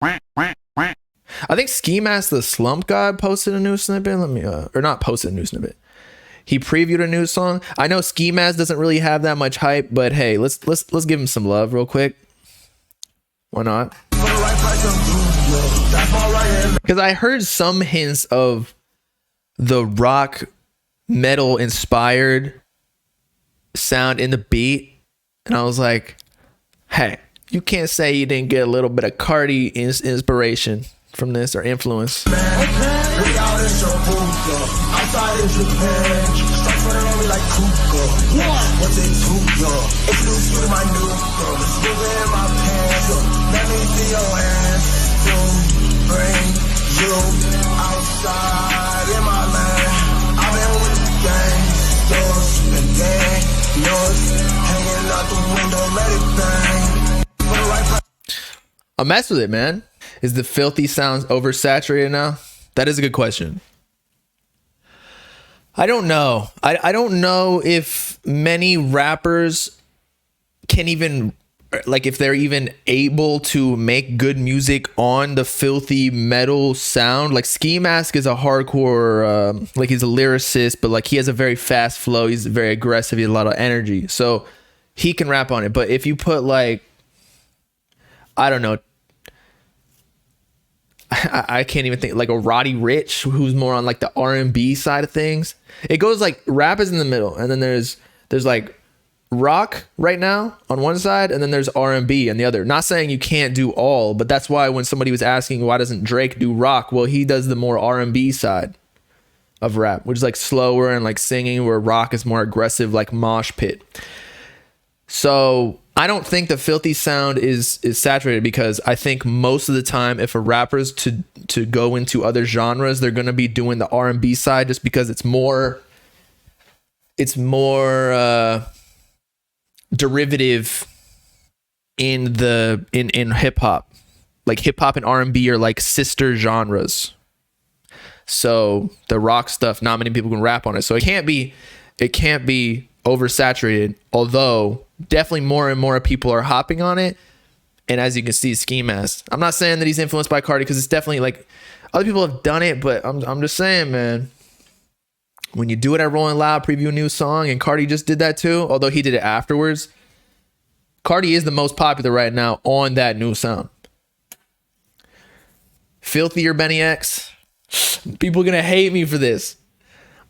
I think Ski Mask the Slump God posted a new snippet. Let me or not posted a new snippet. He previewed a new song. I know Ski Mask doesn't really have that much hype, but hey, let's give him some love real quick. Why not? Because I heard some hints of the rock metal inspired sound in the beat, and I was like, hey, you can't say you didn't get a little bit of Carti inspiration from this or influence. I mess with it, man. Is the filthy sounds oversaturated now? That is a good question. I don't know. I don't know if many rappers can even, like, if they're even able to make good music on the filthy metal sound. Like, Ski Mask is a hardcore, like, he's a lyricist, but like he has a very fast flow. He's very aggressive. He has a lot of energy. So he can rap on it. But if you put, like, I don't know, I can't even think, like a Roddy Ricch, who's more on like the R&B side of things. It goes like rap is in the middle, and then there's like rock right now on one side, and then there's R&B on the other. Not saying you can't do all, but that's why when somebody was asking why doesn't Drake do rock, well, he does the more R&B side of rap, which is like slower and like singing, where rock is more aggressive, like mosh pit. So I don't think the filthy sound is saturated, because I think most of the time if a rapper's to go into other genres, they're going to be doing the R&B side, just because it's more derivative in hip hop. Like hip hop and R&B are like sister genres. So the rock stuff, not many people can rap on it. So it can't be oversaturated, although definitely more and more people are hopping on it. And as you can see, Ski Mask, I'm not saying that he's influenced by Carti, because it's definitely like other people have done it, but I'm just saying, man, when you do it at Rolling Loud, preview a new song, and Carti just did that too, although he did it afterwards. Carti is the most popular right now on that new sound. Filthy or BNYX? People are gonna hate me for this.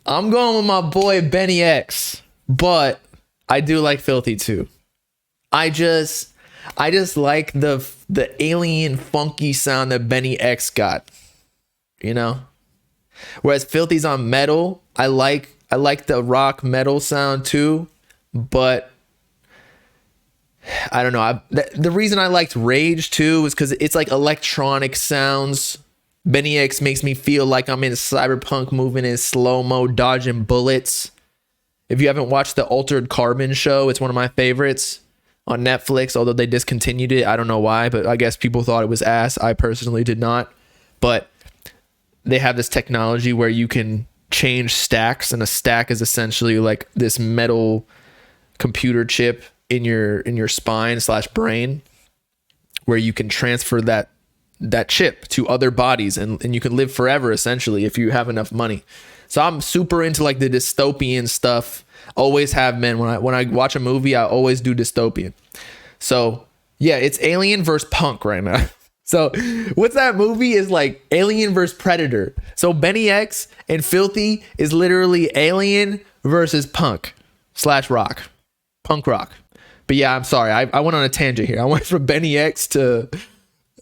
I'm going with my boy BNYX, but I do like Filthy too. I just like the alien funky sound that BNYX got, you know. Whereas Filthy's on metal, I like the rock metal sound too, but I don't know. The reason I liked Rage too was because it's like electronic sounds. BNYX makes me feel like I'm in cyberpunk, moving in slow-mo, dodging bullets. If you haven't watched the Altered Carbon show, it's one of my favorites on Netflix, although they discontinued it. I don't know why, but I guess people thought it was ass. I personally did not. But they have this technology where you can change stacks, and a stack is essentially like this metal computer chip in your spine / brain, where you can transfer that chip to other bodies, and you can live forever essentially if you have enough money. So I'm super into like the dystopian stuff. Always have been. When I watch a movie, I always do dystopian. So yeah, it's Alien versus Punk right now. So what's that movie is like Alien versus Predator. So BNYX and Filthy is literally Alien versus Punk / rock. Punk rock. But yeah, I'm sorry. I went on a tangent here. I went from BNYX to...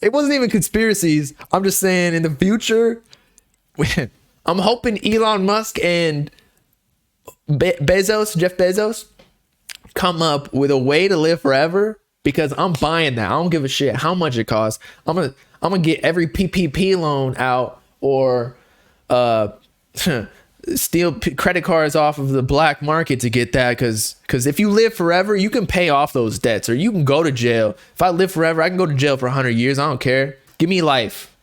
It wasn't even conspiracies. I'm just saying in the future, I'm hoping Elon Musk and Jeff Bezos, come up with a way to live forever, because I'm buying that. I don't give a shit how much it costs. I'm gonna get every PPP loan out, or steal credit cards off of the black market to get that, because if you live forever, you can pay off those debts, or you can go to jail. If I live forever, I can go to jail for 100 years. I don't care. Give me life.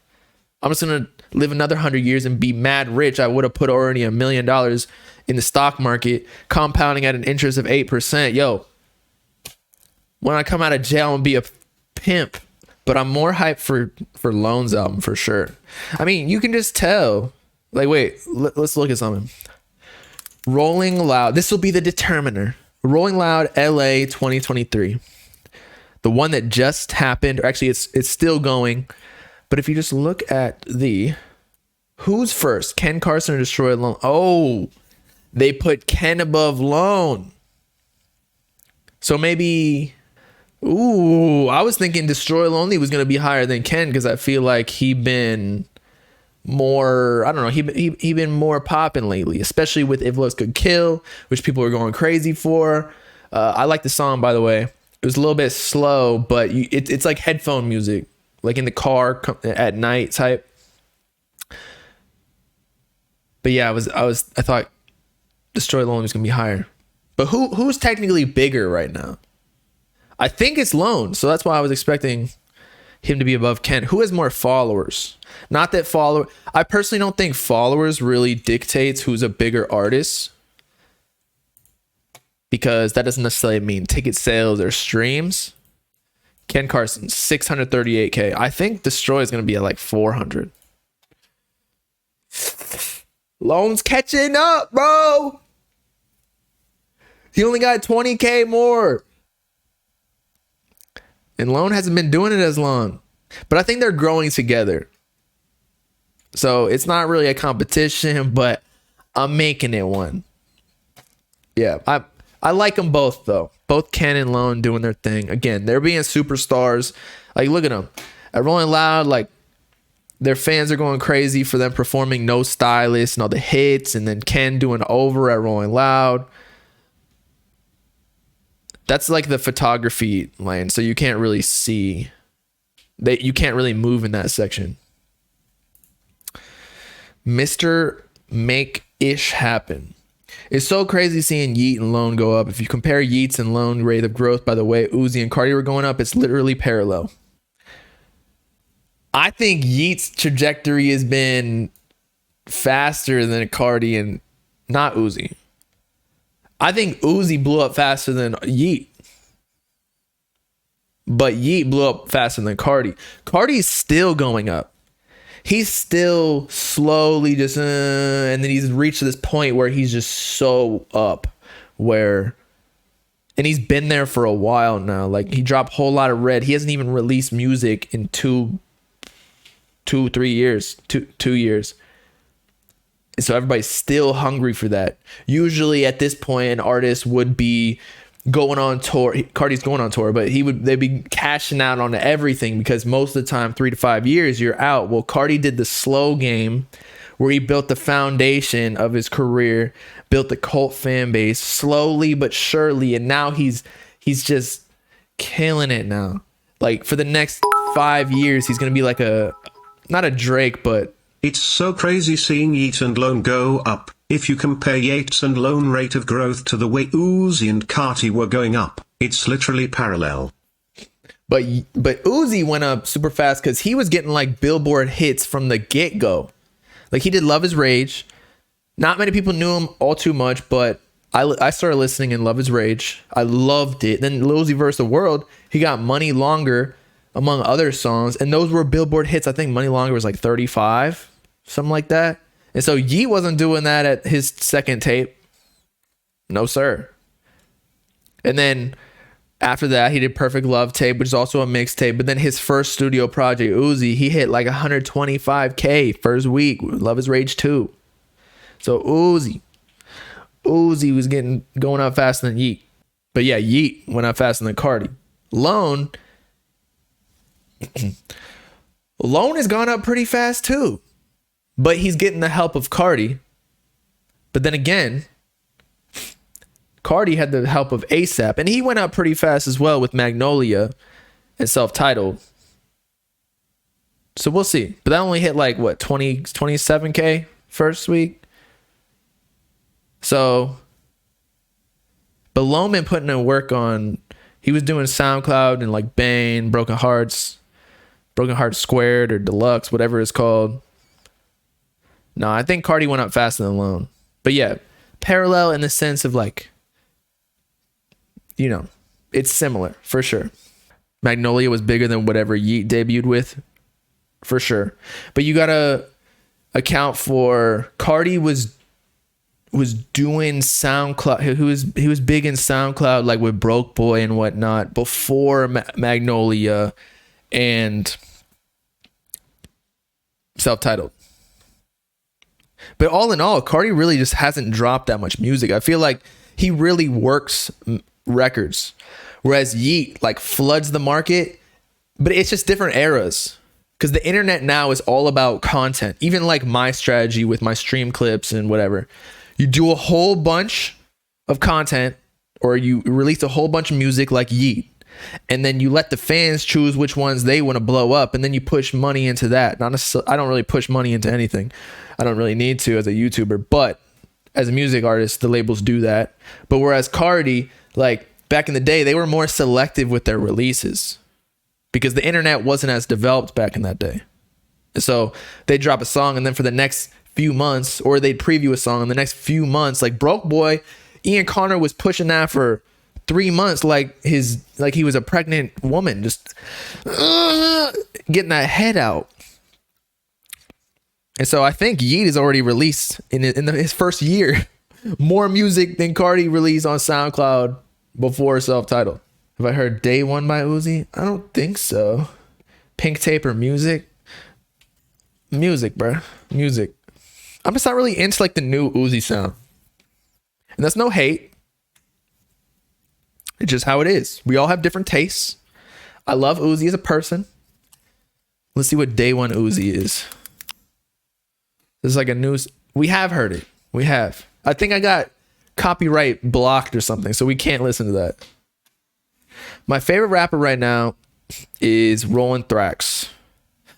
I'm just gonna live another 100 years and be mad rich. I would have put already $1 million in the stock market, compounding at an interest of 8%. Yo, when I come out of jail, I'm gonna be a pimp. But I'm more hyped for Lone's album for sure. I mean, you can just tell. Like, wait, let's look at something. Rolling Loud. This will be the determiner. Rolling Loud LA 2023. The one that just happened. Or actually, it's still going. But if you just look at who's first? Ken, Carson, or Destroy Lone? Oh, they put Ken above Lone. So maybe, I was thinking Destroy Lonely was going to be higher than Ken because I feel like he been more, I don't know, he been more popping lately, especially with If Looks Could Kill, which people are going crazy for. I like the song, by the way. It was a little bit slow, but it's like headphone music, like in the car at night type. But yeah, I thought Destroy Lonely was going to be higher. But who's technically bigger right now? I think it's Lone, so that's why I was expecting him to be above Ken. Who has more followers? Not that I personally don't think followers really dictates who's a bigger artist, because that doesn't necessarily mean ticket sales or streams. Ken Carson, 638K. I think Destroy is going to be at like 400. Lone's catching up, bro. He only got 20K more. And Lone hasn't been doing it as long. But I think they're growing together. So it's not really a competition, but I'm making it one. Yeah, I like them both, though. Both Ken and Lone doing their thing. Again, they're being superstars. Like, look at them. At Rolling Loud, like, their fans are going crazy for them performing No Stylist and all the hits. And then Ken doing Over at Rolling Loud. That's like the photography lane, so you can't really see. You can't really move in that section. Mr. Make-ish Happen. It's so crazy seeing Yeat and Lone go up. If you compare Yeat's and Lone rate of growth by the way Uzi and Carti were going up, it's literally parallel. I think Yeat's trajectory has been faster than Carti and not Uzi. I think Uzi blew up faster than Yeat. But Yeat blew up faster than Carti. Carti's still going up. He's still slowly just, and then he's reached this point where he's just so up. And he's been there for a while now. Like, he dropped a whole lot of Red. He hasn't even released music in 3 years. 2 years. So everybody's still hungry for that. Usually at this point, an artist would be going on tour. Carti's going on tour, but they'd be cashing out on everything because most of the time, 3 to 5 years, you're out. Well, Carti did the slow game where he built the foundation of his career, built the cult fan base slowly but surely, and now he's just killing it now. Like, for the next 5 years, he's gonna be like not a Drake, but it's so crazy seeing Yeat and Lone go up. If you compare Yeat's and Lone rate of growth to the way Uzi and Carti were going up, it's literally parallel. But Uzi went up super fast because he was getting like Billboard hits from the get-go. Like, he did Love Is Rage. Not many people knew him all too much, but I started listening in Love Is Rage. I loved it. Then Lil Uzi vs. The World, he got Money Longer, among other songs, and those were Billboard hits. I think Money Longer was like 35, something like that. And so Yeat wasn't doing that at his second tape. No, sir. And then after that, he did Perfect Love Tape, which is also a mixtape. But then his first studio project, Uzi, he hit like 125K first week. Love Is Rage 2. So Uzi was going up faster than Yeat. But yeah, Yeat went up faster than Carti. Lone has gone up pretty fast too. But he's getting the help of Carti. But then again, Carti had the help of ASAP. And he went up pretty fast as well with Magnolia and Self-Titled. So we'll see. But that only hit like, what, 27K first week? So, but Lone been putting in work on, he was doing SoundCloud and like Bane, Broken Hearts Squared or Deluxe, whatever it's called. No, I think Carti went up faster than Lone. But yeah, parallel in the sense of like, you know, it's similar for sure. Magnolia was bigger than whatever Yeat debuted with, for sure. But you gotta account for Carti was doing SoundCloud. He was big in SoundCloud, like with Broke Boy and whatnot, before Magnolia and Self-Titled. But all in all, Carti really just hasn't dropped that much music. I feel like he really works records, whereas Yeat like floods the market. But it's just different eras, because the internet now is all about content. Even like my strategy with my stream clips and whatever, you do a whole bunch of content, or you release a whole bunch of music like Yeat, and then you let the fans choose which ones they want to blow up, and then you push money into that. Not necessarily, I don't really push money into anything. I don't really need to as a YouTuber, but as a music artist, the labels do that. But whereas Carti, like back in the day, they were more selective with their releases, because the internet wasn't as developed back in that day. So they drop a song, and then for the next few months, or they'd preview a song in the next few months, like Broke Boy, Ian Connor was pushing that for 3 months, like he was a pregnant woman, just getting that head out. And so I think Yeat has already released in his first year more music than Carti released on SoundCloud before Self-Titled. Have I heard Day One by Uzi? I don't think so. Pink Tape or Music, bro. Music. I'm just not really into like the new Uzi sound. And that's no hate. It's just how it is. We all have different tastes. I love Uzi as a person. Let's see what Day One Uzi is. This is like a news. We have heard it. We have. I think I got copyright blocked or something, so we can't listen to that. My favorite rapper right now is Rollin' Thrax.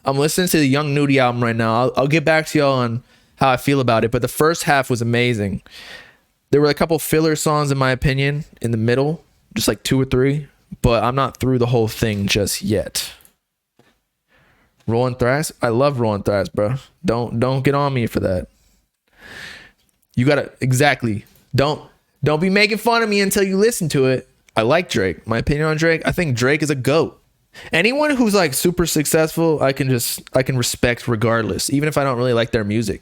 I'm listening to the Young Nudie album right now. I'll get back to y'all on how I feel about it, but the first half was amazing. There were a couple filler songs, in my opinion, in the middle, just like 2 or 3, but I'm not through the whole thing just yet. Rollin' Thrax, I love Rollin' Thrax, bro. Don't get on me for that. You gotta, exactly. Don't be making fun of me until you listen to it. I like Drake. My opinion on Drake, I think Drake is a GOAT. Anyone who's like super successful, I can respect regardless, even if I don't really like their music.